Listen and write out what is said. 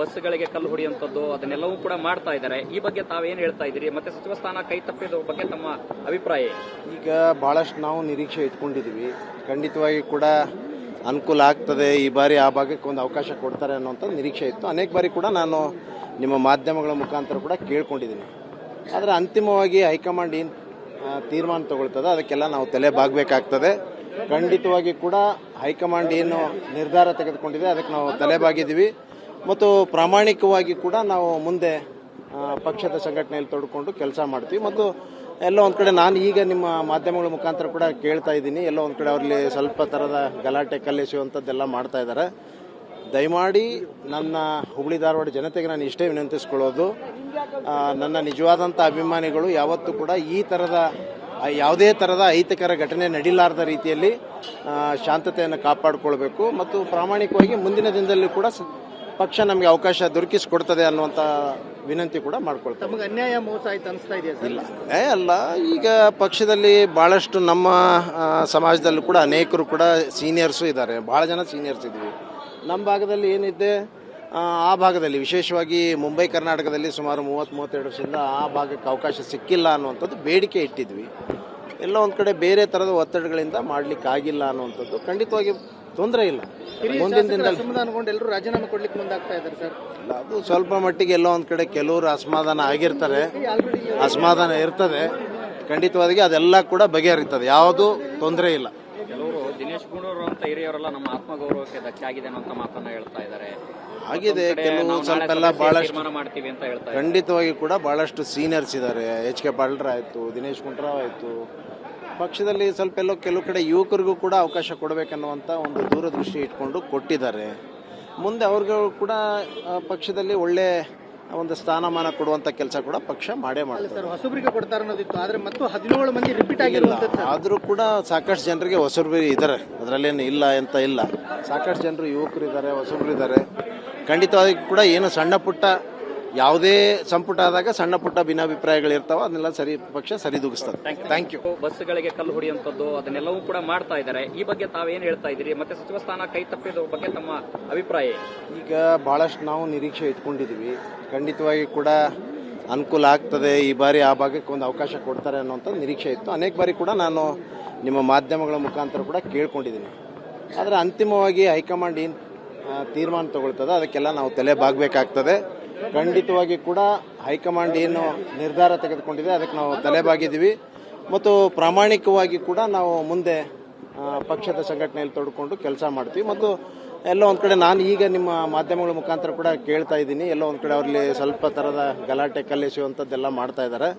ಬಸ್ಗಳಿಗೆ ಕಲ್ಲು ಹೊಡೆಯುವಂಥದ್ದು ಅದನ್ನೆಲ್ಲವೂ ಕೂಡ ಮಾಡ್ತಾ ಇದ್ದಾರೆ. ಈ ಬಗ್ಗೆ ತಾವೇನು ಹೇಳ್ತಾ ಇದ್ದೀರಿ? ಮತ್ತೆ ಸಚಿವ ಸ್ಥಾನ ಕೈ ತಪ್ಪಿದ ಬಗ್ಗೆ ತಮ್ಮ ಅಭಿಪ್ರಾಯ? ಈಗ ಬಹಳಷ್ಟು ನಾವು ನಿರೀಕ್ಷೆ ಇಟ್ಕೊಂಡಿದ್ದೀವಿ. ಖಂಡಿತವಾಗಿ ಕೂಡ ಅನುಕೂಲ ಆಗ್ತದೆ, ಈ ಬಾರಿ ಆ ಭಾಗಕ್ಕೆ ಒಂದು ಅವಕಾಶ ಕೊಡ್ತಾರೆ ಅನ್ನೋಂಥ ನಿರೀಕ್ಷೆ ಇತ್ತು. ಅನೇಕ ಬಾರಿ ಕೂಡ ನಾನು ನಿಮ್ಮ ಮಾಧ್ಯಮಗಳ ಮುಖಾಂತರ ಕೂಡ ಕೇಳ್ಕೊಂಡಿದ್ದೀನಿ. ಆದರೆ ಅಂತಿಮವಾಗಿ ಹೈಕಮಾಂಡ್ ಏನು ತೀರ್ಮಾನ ತಗೊಳ್ತದೆ ಅದಕ್ಕೆಲ್ಲ ನಾವು ತಲೆ ಬಾಗಬೇಕಾಗ್ತದೆ. ಖಂಡಿತವಾಗಿ ಕೂಡ ಹೈಕಮಾಂಡ್ ಏನು ನಿರ್ಧಾರ ತೆಗೆದುಕೊಂಡಿದೆ ಅದಕ್ಕೆ ನಾವು ತಲೆಬಾಗಿದ್ದೀವಿ ಮತ್ತು ಪ್ರಾಮಾಣಿಕವಾಗಿ ಕೂಡ ನಾವು ಮುಂದೆ ಪಕ್ಷದ ಸಂಘಟನೆಯಲ್ಲಿ ತೊಡ್ಕೊಂಡು ಕೆಲಸ ಮಾಡ್ತೀವಿ. ಮತ್ತು ಎಲ್ಲೋ ಒಂದು ಕಡೆ ನಾನು ಈಗ ನಿಮ್ಮ ಮಾಧ್ಯಮಗಳ ಮುಖಾಂತರ ಕೂಡ ಕೇಳ್ತಾ ಇದ್ದೀನಿ, ಎಲ್ಲೋ ಒಂದು ಕಡೆ ಅವರಲ್ಲಿ ಸ್ವಲ್ಪ ಥರದ ಗಲಾಟೆ ಕಲ್ಲೆಸೆಯುವಂಥದ್ದೆಲ್ಲ ಮಾಡ್ತಾ ಇದ್ದಾರೆ. ದಯಮಾಡಿ ನನ್ನ ಹುಬ್ಬಳ್ಳಿ ಧಾರವಾಡ ಜನತೆಗೆ ನಾನು ಇಷ್ಟೇ ವಿನಂತಿಸ್ಕೊಳ್ಳೋದು, ನನ್ನ ನಿಜವಾದಂಥ ಅಭಿಮಾನಿಗಳು ಯಾವತ್ತೂ ಕೂಡ ಈ ಥರದ ಯಾವುದೇ ಥರದ ಅಹಿತಕರ ಘಟನೆ ನಡೀಲಾರದ ರೀತಿಯಲ್ಲಿ ಶಾಂತತೆಯನ್ನು ಕಾಪಾಡಿಕೊಳ್ಬೇಕು ಮತ್ತು ಪ್ರಾಮಾಣಿಕವಾಗಿ ಮುಂದಿನ ದಿನದಲ್ಲಿ ಕೂಡ ಪಕ್ಷ ನಮಗೆ ಅವಕಾಶ ದೊರಕಿಸಿಕೊಡ್ತದೆ ಅನ್ನುವಂಥ ವಿನಂತಿ ಕೂಡ ಮಾಡ್ಕೊಳ್ತಾರೆ. ತಮಗೆ ಅನ್ಯಾಯ ಮೋಸ ಆಯ್ತು ಅನಿಸ್ತಾ ಇದೆಯಾ? ಇಲ್ಲ ಅಲ್ಲ, ಈಗ ಪಕ್ಷದಲ್ಲಿ ಭಾಳಷ್ಟು ನಮ್ಮ ಸಮಾಜದಲ್ಲೂ ಕೂಡ ಅನೇಕರು ಕೂಡ ಸೀನಿಯರ್ಸು ಇದ್ದಾರೆ, ಭಾಳ ಜನ ಸೀನಿಯರ್ಸ್ ಇದ್ದೀವಿ. ನಮ್ಮ ಭಾಗದಲ್ಲಿ ಏನಿದೆ ಆ ಭಾಗದಲ್ಲಿ ವಿಶೇಷವಾಗಿ ಮುಂಬೈ ಕರ್ನಾಟಕದಲ್ಲಿ ಸುಮಾರು 30-32 ವರ್ಷದಿಂದ ಆ ಭಾಗಕ್ಕೆ ಅವಕಾಶ ಸಿಕ್ಕಿಲ್ಲ ಅನ್ನುವಂಥದ್ದು ಬೇಡಿಕೆ ಇಟ್ಟಿದ್ವಿ. ಎಲ್ಲ ಒಂದು ಕಡೆ ಬೇರೆ ಥರದ ಒತ್ತಡಗಳಿಂದ ಮಾಡಲಿಕ್ಕಾಗಿಲ್ಲ ಅನ್ನುವಂಥದ್ದು ಖಂಡಿತವಾಗಿ ತೊಂದರೆ ಇಲ್ಲ. ಮುಂದಿನ ದಿನದಲ್ಲಿ ಎಲ್ಲರೂ ರಾಜೀನಾಮೆ ಕೊಡ್ಲಿಕ್ಕೆ ಮುಂದಾಗ್ತಾ ಇದ್ದಾರೆ ಸರ್. ಇಲ್ಲ, ಅದು ಸ್ವಲ್ಪ ಮಟ್ಟಿಗೆ ಎಲ್ಲೋ ಒಂದು ಕಡೆ ಕೆಲವರು ಅಸಮಾಧಾನ ಆಗಿರ್ತಾರೆ, ಅಸಮಾಧಾನ ಇರ್ತದೆ. ಖಂಡಿತವಾಗಿ ಅದೆಲ್ಲ ಕೂಡ ಬಗೆಹರಿತದೆ, ಯಾವುದೂ ತೊಂದರೆ ಇಲ್ಲ. ಕೆಲವರು ದಿನೇಶ್ ಗುಂಡೂರಾವ್ ಅಂತ ಹಿರಿಯವರೆಲ್ಲ ನಮ್ಮ ಆತ್ಮಗೌರವಕ್ಕೆ ಧಕ್ಕೆ ಆಗಿದೆ ಅನ್ನೋ ಮಾತನ್ನ ಹೇಳ್ತಾ ಇದ್ದಾರೆ. ಆಗಿದೆ, ಕೆಲವು ಸ್ವಲ್ಪ ಎಲ್ಲ ಬಹಳಷ್ಟು ಮಾಡ್ತೀವಿ ಅಂತ ಹೇಳ್ತಾರೆ. ಖಂಡಿತವಾಗಿ ಕೂಡ ಬಹಳಷ್ಟು ಸೀನಿಯರ್ಸ್ ಇದ್ದಾರೆ. ಎಚ್ ಕೆ ಪಾಟೀಲ್ ಆಯಿತು, ದಿನೇಶ್ ಗುಂಡೂರಾವ್ ಆಯಿತು. ಪಕ್ಷದಲ್ಲಿ ಸ್ವಲ್ಪ ಎಲ್ಲೋ ಕೆಲವು ಕಡೆ ಯುವಕರಿಗೂ ಕೂಡ ಅವಕಾಶ ಕೊಡಬೇಕನ್ನುವಂಥ ಒಂದು ದೂರದೃಷ್ಟಿ ಇಟ್ಕೊಂಡು ಕೊಟ್ಟಿದ್ದಾರೆ. ಮುಂದೆ ಅವ್ರಿಗೂ ಕೂಡ ಪಕ್ಷದಲ್ಲಿ ಒಳ್ಳೆ ಒಂದು ಸ್ಥಾನಮಾನ ಕೊಡುವಂಥ ಕೆಲಸ ಕೂಡ ಪಕ್ಷ ಮಾಡೇ ಮಾಡ್ತಾರೆ. ಹೊಸಬರಿಗೆ ಕೊಡ್ತಾರೆ ಅನ್ನೋದಿತ್ತು, ಆದರೆ ಮತ್ತು 17 ಮಂದಿ ರಿಪೀಟ್ ಆಗಿಲ್ಲ. ಆದರೂ ಕೂಡ ಸಾಕಷ್ಟು ಜನರಿಗೆ ಹೊಸಬರು ಇದ್ದಾರೆ, ಅದರಲ್ಲೇನು ಇಲ್ಲ ಅಂತ ಇಲ್ಲ. ಸಾಕಷ್ಟು ಜನರು ಯುವಕರು ಇದ್ದಾರೆ, ಹೊಸಬರು ಇದ್ದಾರೆ. ಖಂಡಿತವಾಗಿ ಕೂಡ ಏನು ಸಣ್ಣ ಪುಟ್ಟ ಯಾವುದೇ ಸಂಪುಟ ಆದಾಗ ಸಣ್ಣ ಪುಟ್ಟ ಭಿನ್ನಾಭಿಪ್ರಾಯಗಳಿರ್ತಾವೆ, ಅದನ್ನೆಲ್ಲ ಪಕ್ಷ ಸರಿದೂಗಿಸ್ತದೆ. Thank you. ಬಸ್ಗಳಿಗೆ ಕಲ್ಲು ಹೊಡೆಯುವಂಥದ್ದು ಅದನ್ನೆಲ್ಲವೂ ಕೂಡ ಮಾಡ್ತಾ ಇದ್ದಾರೆ. ಈ ಬಗ್ಗೆ ತಾವೇನು ಹೇಳ್ತಾ ಇದ್ದೀರಿ? ಮತ್ತೆ ಸಚಿವ ಸ್ಥಾನ ಕೈ ತಪ್ಪಿದ ಬಗ್ಗೆ ತಮ್ಮ ಅಭಿಪ್ರಾಯ? ಈಗ ಬಹಳಷ್ಟು ನಾವು ನಿರೀಕ್ಷೆ ಇಟ್ಕೊಂಡಿದ್ದೀವಿ. ಖಂಡಿತವಾಗಿ ಕೂಡ ಅನುಕೂಲ ಆಗ್ತದೆ, ಈ ಬಾರಿ ಆ ಭಾಗಕ್ಕೆ ಒಂದು ಅವಕಾಶ ಕೊಡ್ತಾರೆ ಅನ್ನೋಂಥ ನಿರೀಕ್ಷೆ ಇತ್ತು. ಅನೇಕ ಬಾರಿ ಕೂಡ ನಾನು ನಿಮ್ಮ ಮಾಧ್ಯಮಗಳ ಮುಖಾಂತರ ಕೂಡ ಕೇಳ್ಕೊಂಡಿದ್ದೀನಿ. ಆದರೆ ಅಂತಿಮವಾಗಿ ಹೈಕಮಾಂಡ್ ಏನು ತೀರ್ಮಾನ ತಗೊಳ್ತದೆ ಅದಕ್ಕೆಲ್ಲ ನಾವು ತಲೆ ಬಾಗಬೇಕಾಗ್ತದೆ. ಖಂಡಿತವಾಗಿ ಕೂಡ ಹೈಕಮಾಂಡ್ ಏನು ನಿರ್ಧಾರ ತೆಗೆದುಕೊಂಡಿದೆ ಅದಕ್ಕೆ ನಾವು ತಲೆಬಾಗಿದ್ದೀವಿ ಮತ್ತು ಪ್ರಾಮಾಣಿಕವಾಗಿ ಕೂಡ ನಾವು ಮುಂದೆ ಪಕ್ಷದ ಸಂಘಟನೆಯಲ್ಲಿ ತೊಡ್ಕೊಂಡು ಕೆಲಸ ಮಾಡ್ತೀವಿ. ಮತ್ತು ಎಲ್ಲೋ ಒಂದು ಕಡೆ ನಾನು ಈಗ ನಿಮ್ಮ ಮಾಧ್ಯಮಗಳ ಮುಖಾಂತರ ಕೂಡ ಕೇಳ್ತಾ ಇದ್ದೀನಿ, ಎಲ್ಲೋ ಒಂದು ಕಡೆ ಅವರಲ್ಲಿ ಸ್ವಲ್ಪ ಥರದ ಗಲಾಟೆ ಕಲ್ಲೆಸೆಯುವಂಥದ್ದೆಲ್ಲ ಮಾಡ್ತಾ ಇದ್ದಾರೆ.